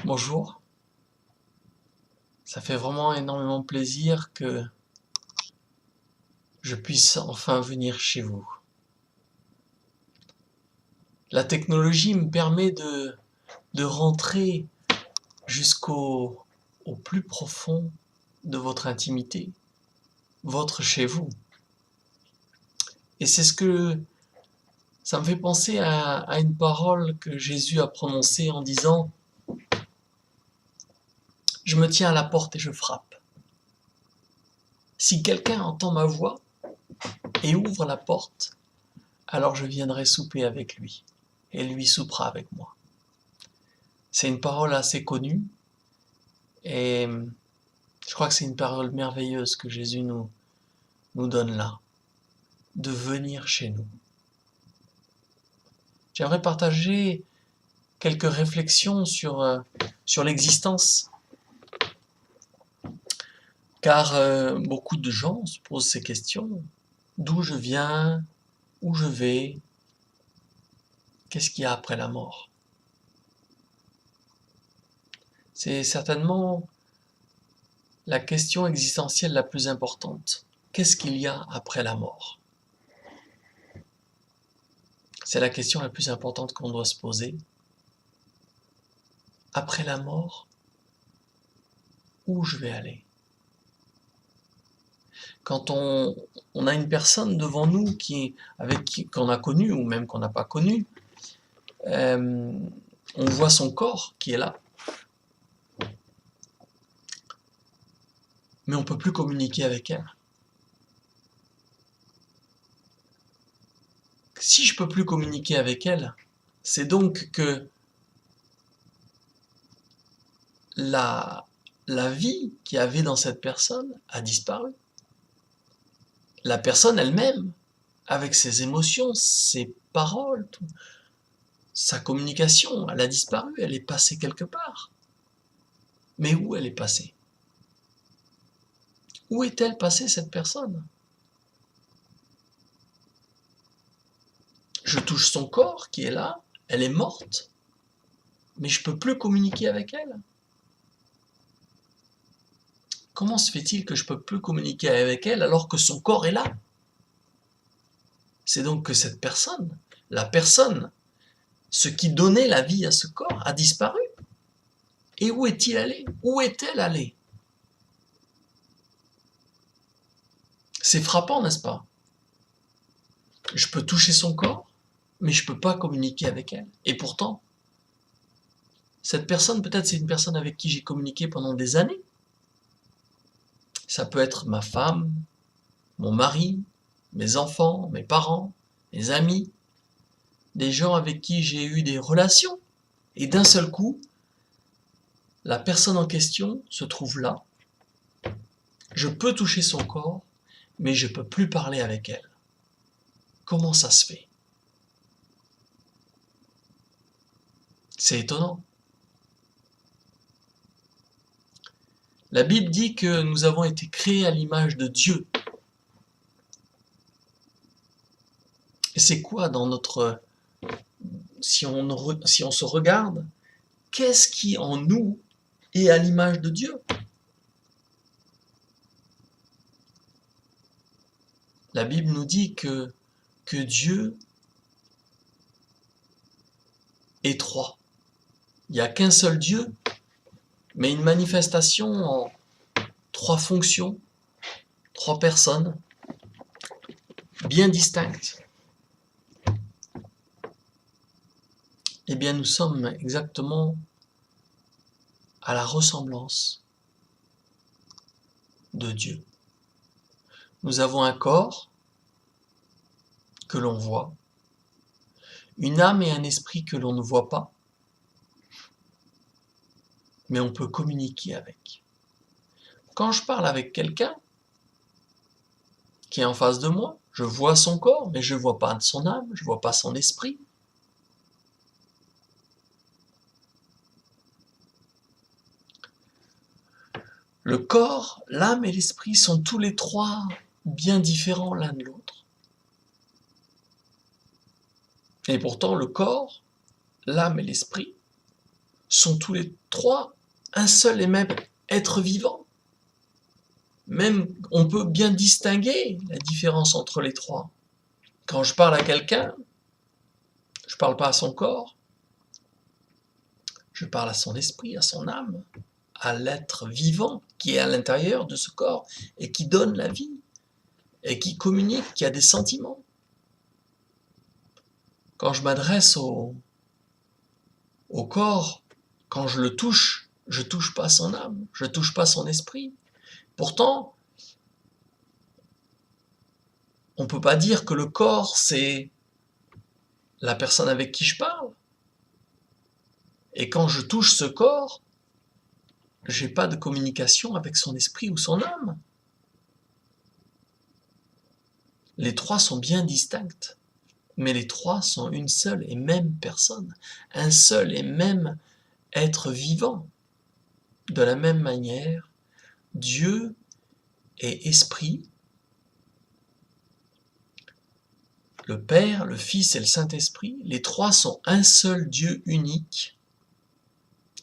Bonjour, ça fait vraiment énormément plaisir que je puisse enfin venir chez vous. La technologie me permet de rentrer jusqu'au plus profond de votre intimité, votre chez vous. Et c'est ça me fait penser à une parole que Jésus a prononcée en disant « Je me tiens à la porte et je frappe. Si quelqu'un entend ma voix et ouvre la porte, alors je viendrai souper avec lui, et lui soupera avec moi. » C'est une parole assez connue, et je crois que c'est une parole merveilleuse que Jésus nous donne là, de venir chez nous. J'aimerais partager quelques réflexions sur l'existence, car beaucoup de gens se posent ces questions. D'où je viens? Où je vais? Qu'est-ce qu'il y a après la mort? C'est certainement la question existentielle la plus importante. Qu'est-ce qu'il y a après la mort? C'est la question la plus importante qu'on doit se poser. Après la mort, où je vais aller? Quand on a une personne devant nous qu'on a connue ou même qu'on n'a pas connue, on voit son corps qui est là, mais on ne peut plus communiquer avec elle. Si je ne peux plus communiquer avec elle, c'est donc que la vie qu'il y avait dans cette personne a disparu. La personne elle-même, avec ses émotions, ses paroles, sa communication, elle a disparu, elle est passée quelque part. Mais où elle est passée? Où est-elle passée, cette personne? Je touche son corps qui est là, elle est morte, mais je ne peux plus communiquer avec elle. Comment se fait-il que je ne peux plus communiquer avec elle alors que son corps est là? C'est donc que cette personne, la personne, ce qui donnait la vie à ce corps, a disparu. Et où est-il allé? Où est-elle allée? C'est frappant, n'est-ce pas? Je peux toucher son corps, mais je ne peux pas communiquer avec elle. Et pourtant, cette personne, peut-être c'est une personne avec qui j'ai communiqué pendant des années. Ça peut être ma femme, mon mari, mes enfants, mes parents, mes amis, des gens avec qui j'ai eu des relations. Et d'un seul coup, la personne en question se trouve là. Je peux toucher son corps, mais je ne peux plus parler avec elle. Comment ça se fait? C'est étonnant. La Bible dit que nous avons été créés à l'image de Dieu. Et c'est quoi dans notre... Si on se regarde, qu'est-ce qui en nous est à l'image de Dieu? La Bible nous dit que Dieu est trois. Il n'y a qu'un seul Dieu, mais une manifestation en trois fonctions, trois personnes, bien distinctes. Eh bien, nous sommes exactement à la ressemblance de Dieu. Nous avons un corps que l'on voit, une âme et un esprit que l'on ne voit pas, mais on peut communiquer avec. Quand je parle avec quelqu'un qui est en face de moi, je vois son corps, mais je ne vois pas son âme, je ne vois pas son esprit. Le corps, l'âme et l'esprit sont tous les trois bien différents l'un de l'autre. Et pourtant, le corps, l'âme et l'esprit sont tous les trois un seul et même être vivant. Même, on peut bien distinguer la différence entre les trois. Quand je parle à quelqu'un, je ne parle pas à son corps, je parle à son esprit, à son âme, à l'être vivant qui est à l'intérieur de ce corps et qui donne la vie, et qui communique, qui a des sentiments. Quand je m'adresse au corps, quand je le touche, je ne touche pas son âme, je ne touche pas son esprit. Pourtant, on ne peut pas dire que le corps, c'est la personne avec qui je parle. Et quand je touche ce corps, je n'ai pas de communication avec son esprit ou son âme. Les trois sont bien distincts, mais les trois sont une seule et même personne, un seul et même être vivant. De la même manière, Dieu est esprit, le Père, le Fils et le Saint-Esprit, les trois sont un seul Dieu unique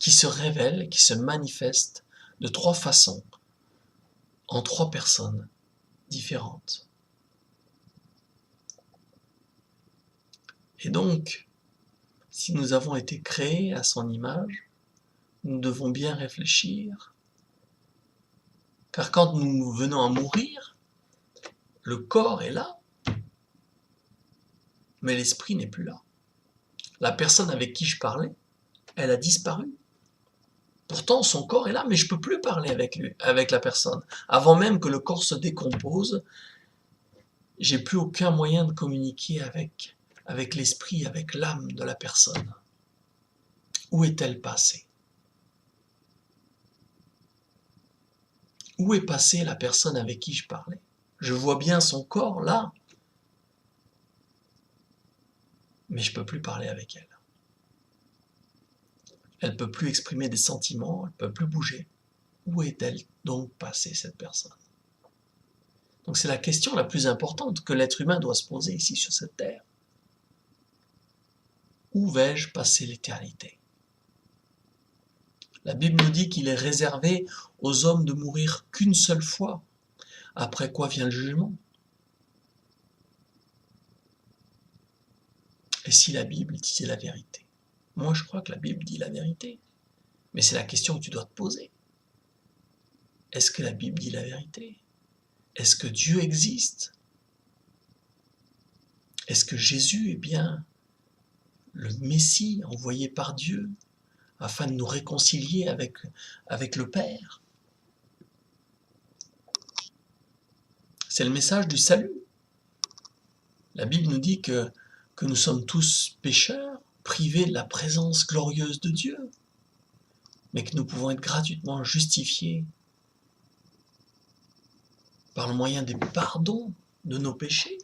qui se révèle, qui se manifeste de trois façons, en trois personnes différentes. Et donc, si nous avons été créés à son image, nous devons bien réfléchir, car quand nous venons à mourir, le corps est là, mais l'esprit n'est plus là. La personne avec qui je parlais, elle a disparu. Pourtant, son corps est là, mais je ne peux plus parler avec lui, avec la personne. Avant même que le corps se décompose, j'ai plus aucun moyen de communiquer avec l'esprit, avec l'âme de la personne. Où est-elle passée? Où est passée la personne avec qui je parlais? Je vois bien son corps là, mais je ne peux plus parler avec elle. Elle ne peut plus exprimer des sentiments, elle ne peut plus bouger. Où est-elle donc passée, cette personne? Donc c'est la question la plus importante que l'être humain doit se poser ici sur cette terre. Où vais-je passer l'éternité? La Bible nous dit qu'il est réservé aux hommes de mourir qu'une seule fois, après quoi vient le jugement. Et si la Bible disait la vérité? Moi je crois que la Bible dit la vérité, mais c'est la question que tu dois te poser. Est-ce que la Bible dit la vérité? Est-ce que Dieu existe? Est-ce que Jésus est bien le Messie envoyé par Dieu afin de nous réconcilier avec le Père? C'est le message du salut. La Bible nous dit que nous sommes tous pécheurs, privés de la présence glorieuse de Dieu, mais que nous pouvons être gratuitement justifiés par le moyen des pardons de nos péchés,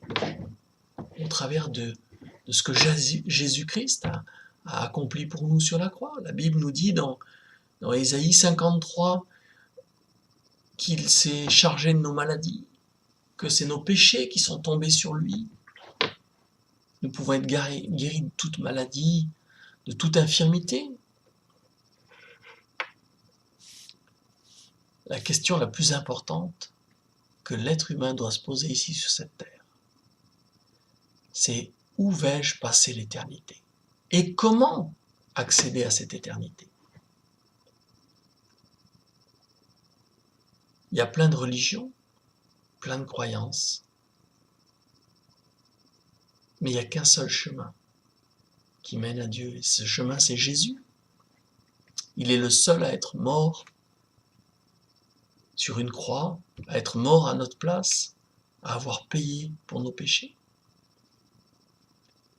au travers de ce que Jésus-Christ a accompli pour nous sur la croix. La Bible nous dit dans Ésaïe 53 qu'il s'est chargé de nos maladies, que c'est nos péchés qui sont tombés sur lui. Nous pouvons être guéris de toute maladie, de toute infirmité. La question la plus importante que l'être humain doit se poser ici sur cette terre, c'est où vais-je passer l'éternité? Et comment accéder à cette éternité? Il y a plein de religions, plein de croyances, mais il n'y a qu'un seul chemin qui mène à Dieu, et ce chemin c'est Jésus. Il est le seul à être mort sur une croix, à être mort à notre place, à avoir payé pour nos péchés.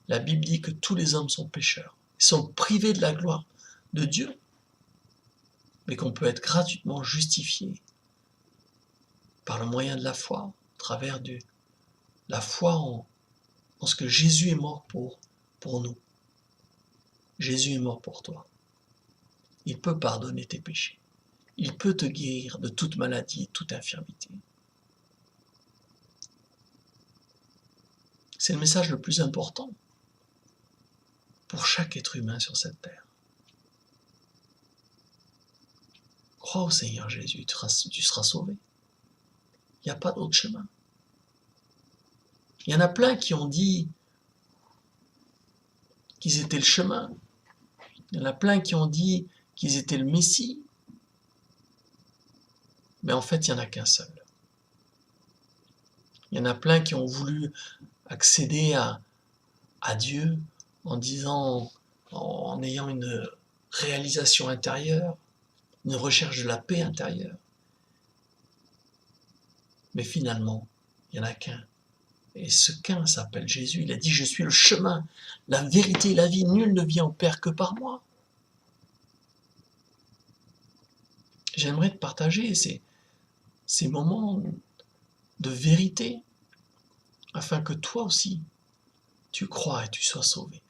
La Bible dit que tous les hommes sont pécheurs, ils sont privés de la gloire de Dieu, mais qu'on peut être gratuitement justifié par le moyen de la foi, au travers de la foi en ce que Jésus est mort pour nous. Jésus est mort pour toi. Il peut pardonner tes péchés. Il peut te guérir de toute maladie et toute infirmité. C'est le message le plus important pour chaque être humain sur cette terre. Crois au Seigneur Jésus, tu seras sauvé. Il n'y a pas d'autre chemin. Il y en a plein qui ont dit qu'ils étaient le chemin. Il y en a plein qui ont dit qu'ils étaient le Messie. Mais en fait, il n'y en a qu'un seul. Il y en a plein qui ont voulu accéder à Dieu en disant, en ayant une réalisation intérieure, une recherche de la paix intérieure. Mais finalement, il n'y en a qu'un. Et ce qu'un s'appelle Jésus. Il a dit, je suis le chemin, la vérité et la vie. Nul ne vient au Père que par moi. J'aimerais te partager ces moments de vérité afin que toi aussi, tu crois et tu sois sauvé.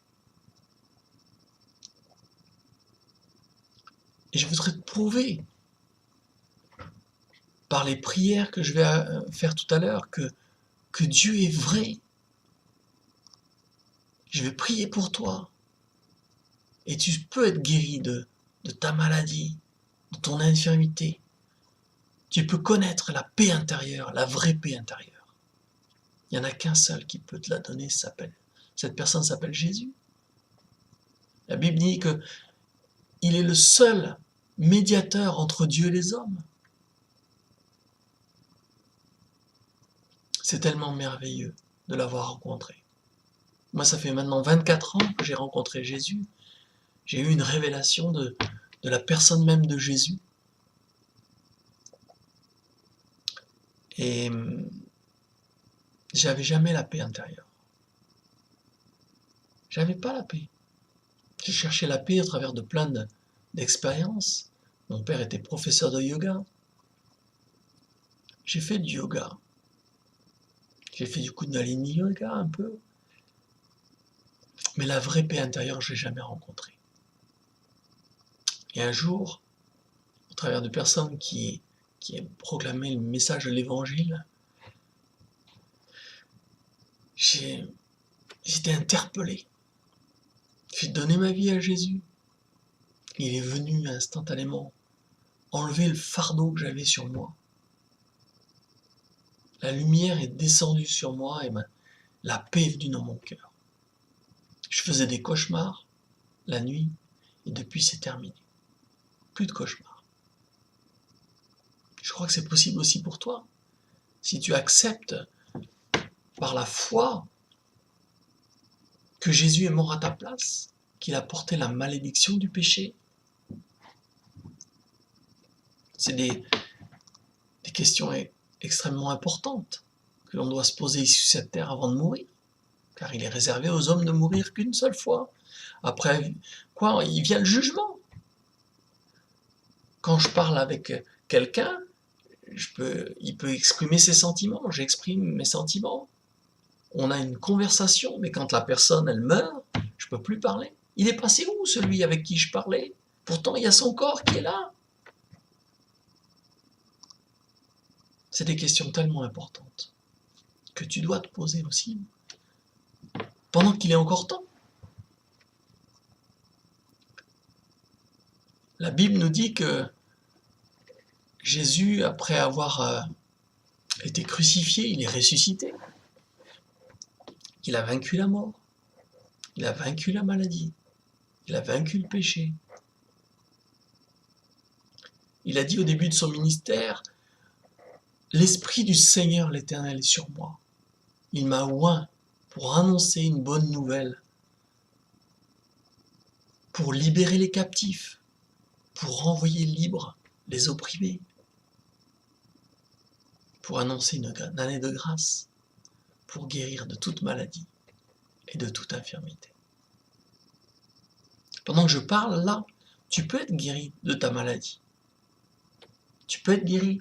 Et je voudrais te prouver, par les prières que je vais faire tout à l'heure, que Dieu est vrai. Je vais prier pour toi. Et tu peux être guéri de ta maladie, de ton infirmité. Tu peux connaître la paix intérieure, la vraie paix intérieure. Il n'y en a qu'un seul qui peut te la donner, cette personne s'appelle Jésus. La Bible dit qu'il est le seul médiateur entre Dieu et les hommes. C'est tellement merveilleux de l'avoir rencontré. Moi, ça fait maintenant 24 ans que j'ai rencontré Jésus. J'ai eu une révélation de la personne même de Jésus. Et j'avais jamais la paix intérieure. J'avais pas la paix. J'ai cherché la paix à travers de plein d'expériences. Mon père était professeur de yoga. J'ai fait du yoga. J'ai fait du Kundalini yoga un peu. Mais la vraie paix intérieure, je l'ai jamais rencontrée. Et un jour, au travers de personnes qui proclamaient le message de l'évangile, j'étais interpellé. J'ai donné ma vie à Jésus. Il est venu instantanément enlever le fardeau que j'avais sur moi. La lumière est descendue sur moi et la paix est venue dans mon cœur. Je faisais des cauchemars la nuit et depuis c'est terminé. Plus de cauchemars. Je crois que c'est possible aussi pour toi. Si tu acceptes par la foi que Jésus est mort à ta place, qu'il a porté la malédiction du péché. C'est des questions extrêmement importantes que l'on doit se poser ici sur cette terre avant de mourir. Car il est réservé aux hommes de mourir qu'une seule fois. Après, quoi, il vient le jugement. Quand je parle avec quelqu'un, il peut exprimer ses sentiments, j'exprime mes sentiments. On a une conversation, mais quand la personne, elle meurt, je ne peux plus parler. Il est passé où, celui avec qui je parlais? Pourtant, il y a son corps qui est là. C'est des questions tellement importantes que tu dois te poser aussi, pendant qu'il est encore temps. La Bible nous dit que Jésus, après avoir été crucifié, il est ressuscité. Il a vaincu la mort. Il a vaincu la maladie. Il a vaincu le péché. Il a dit au début de son ministère, « L'Esprit du Seigneur l'Éternel est sur moi. Il m'a oint pour annoncer une bonne nouvelle, pour libérer les captifs, pour renvoyer libres les opprimés, pour annoncer une année de grâce, pour guérir de toute maladie et de toute infirmité. » Pendant que je parle là, tu peux être guéri de ta maladie. Tu peux être guéri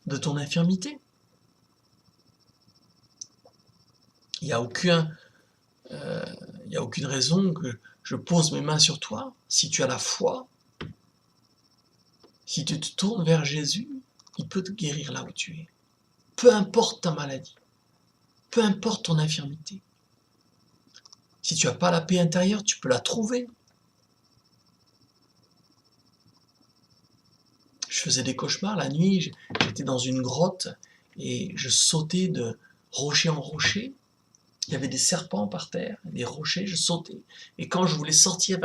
de ton infirmité. Il n'y a aucune raison que je pose mes mains sur toi. Si tu as la foi, si tu te tournes vers Jésus, il peut te guérir là où tu es. Peu importe ta maladie, peu importe ton infirmité. Si tu n'as pas la paix intérieure, tu peux la trouver. Je faisais des cauchemars la nuit, j'étais dans une grotte et je sautais de rocher en rocher. Il y avait des serpents par terre, des rochers, je sautais. Et quand je voulais sortir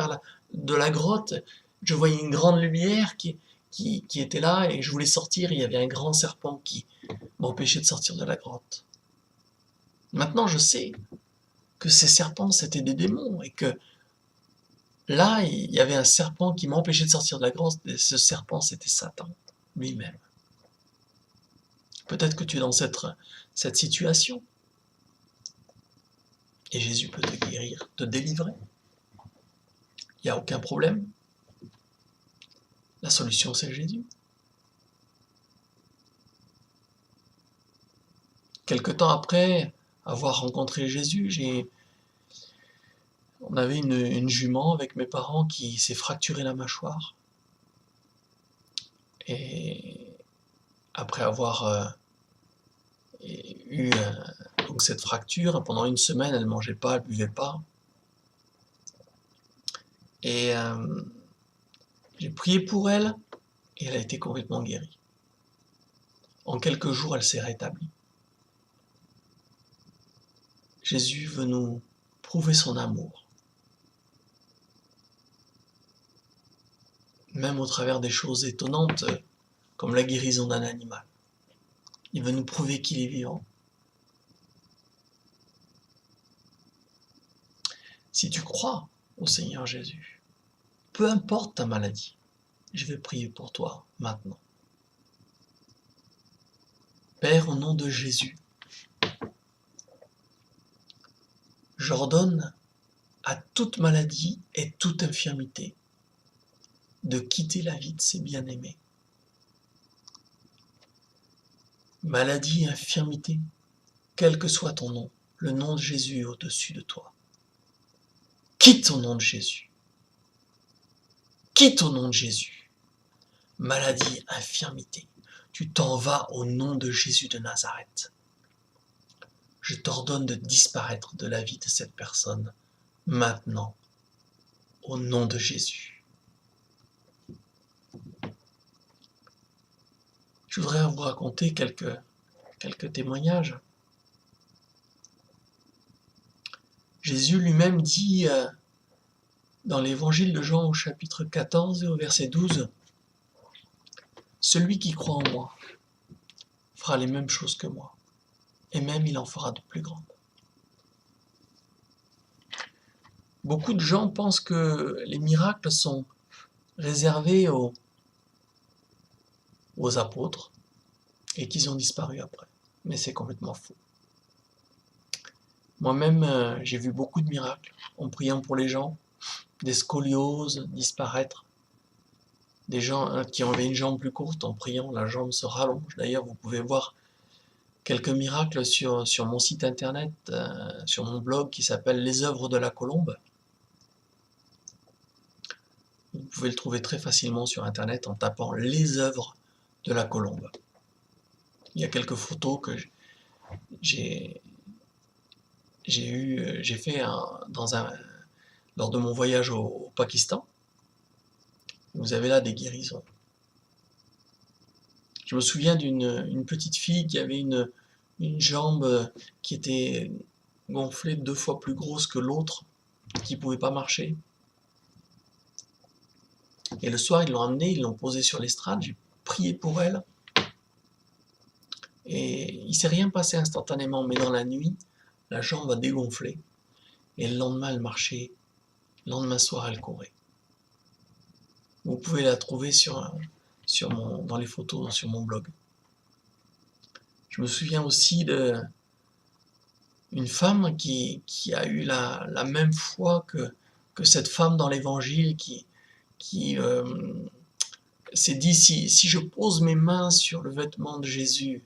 de la grotte, je voyais une grande lumière qui était là et je voulais sortir, et il y avait un grand serpent qui m'empêchait de sortir de la grotte. Maintenant, je sais que ces serpents, c'était des démons et que là, il y avait un serpent qui m'empêchait de sortir de la grotte et ce serpent, c'était Satan lui-même. Peut-être que tu es dans cette situation et Jésus peut te guérir, te délivrer. Il n'y a aucun problème. La solution, c'est Jésus. Quelque temps après avoir rencontré Jésus, on avait une jument avec mes parents qui s'est fracturé la mâchoire. Et après avoir eu donc cette fracture, pendant une semaine, elle ne mangeait pas, elle ne buvait pas. Et j'ai prié pour elle et elle a été complètement guérie. En quelques jours, elle s'est rétablie. Jésus veut nous prouver son amour. Même au travers des choses étonnantes, comme la guérison d'un animal. Il veut nous prouver qu'il est vivant. Si tu crois au Seigneur Jésus, peu importe ta maladie, je vais prier pour toi maintenant. Père, au nom de Jésus, j'ordonne à toute maladie et toute infirmité de quitter la vie de ses bien-aimés. Maladie et infirmité, quel que soit ton nom, le nom de Jésus est au-dessus de toi. Quitte au nom de Jésus. Quitte au nom de Jésus. Maladie, infirmité, tu t'en vas au nom de Jésus de Nazareth. Je t'ordonne de disparaître de la vie de cette personne, maintenant, au nom de Jésus. Je voudrais vous raconter quelques témoignages. Jésus lui-même dit dans l'évangile de Jean au chapitre 14 et au verset 12, « Celui qui croit en moi fera les mêmes choses que moi, et même il en fera de plus grandes. » Beaucoup de gens pensent que les miracles sont réservés aux apôtres et qu'ils ont disparu après. Mais c'est complètement faux. Moi-même, j'ai vu beaucoup de miracles en priant pour les gens, des scolioses disparaître, des gens qui avaient une jambe plus courte, en priant, la jambe se rallonge. D'ailleurs, vous pouvez voir quelques miracles sur mon site internet, sur mon blog qui s'appelle Les œuvres de la colombe. Vous pouvez le trouver très facilement sur internet en tapant Les œuvres de la colombe. Il y a quelques photos que j'ai fait lors de mon voyage au Pakistan. Vous avez là des guérisons. Je me souviens d'une petite fille qui avait une jambe qui était gonflée 2 fois plus grosse que l'autre, qui ne pouvait pas marcher. Et le soir, ils l'ont amenée, ils l'ont posée sur l'estrade, j'ai prié pour elle. Et il ne s'est rien passé instantanément, mais dans la nuit, la jambe a dégonflé. Et le lendemain, elle marchait. Le lendemain soir, elle courait. Vous pouvez la trouver dans les photos sur mon blog. Je me souviens aussi d'une femme qui a eu la même foi que cette femme dans l'évangile qui s'est dit si je pose mes mains sur le vêtement de Jésus,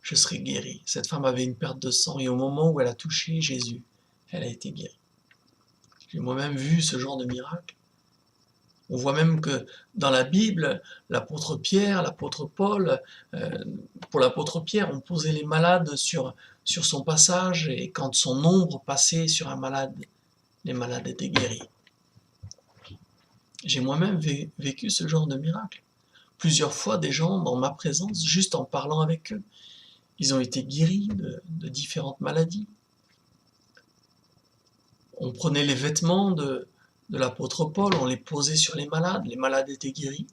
je serai guéri. Cette femme avait une perte de sang et au moment où elle a touché Jésus, elle a été guérie. J'ai moi-même vu ce genre de miracle. On voit même que dans la Bible, l'apôtre Pierre, l'apôtre Paul, pour l'apôtre Pierre, on posait les malades sur son passage et quand son ombre passait sur un malade, les malades étaient guéris. J'ai moi-même vécu ce genre de miracle. plusieurs fois des gens dans ma présence, juste en parlant avec eux. Ils ont été guéris de différentes maladies. On prenait les vêtements de l'apôtre Paul, on les posait sur les malades étaient guéris.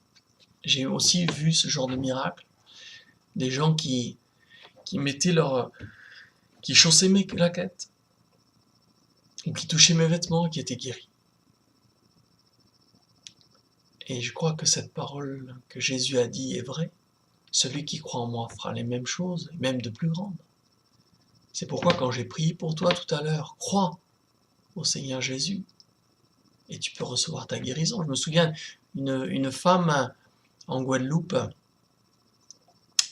J'ai aussi vu ce genre de miracle, des gens qui mettaient qui chaussaient mes claquettes, ou qui touchaient mes vêtements, qui étaient guéris. Et je crois que cette parole que Jésus a dit est vraie. Celui qui croit en moi fera les mêmes choses, et même de plus grandes. C'est pourquoi quand j'ai prié pour toi tout à l'heure, crois au Seigneur Jésus, et tu peux recevoir ta guérison. Je me souviens, une femme en Guadeloupe,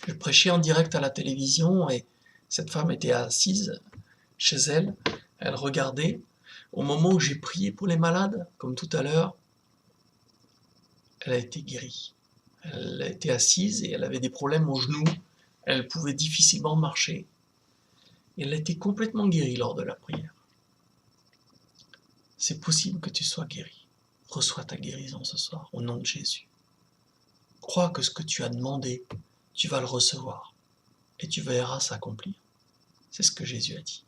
je prêchais en direct à la télévision, et cette femme était assise chez elle, elle regardait. Au moment où j'ai prié pour les malades, comme tout à l'heure, elle a été guérie. Elle était assise et elle avait des problèmes aux genoux. Elle pouvait difficilement marcher. Et elle a été complètement guérie lors de la prière. C'est possible que tu sois guéri. Reçois ta guérison ce soir, au nom de Jésus. Crois que ce que tu as demandé, tu vas le recevoir. Et tu verras s'accomplir. C'est ce que Jésus a dit.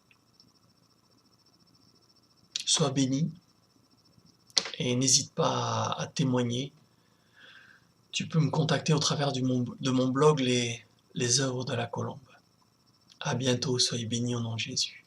Sois béni. Et n'hésite pas à témoigner. Tu peux me contacter au travers de mon blog les œuvres de la colombe. À bientôt, soyez bénis au nom de Jésus.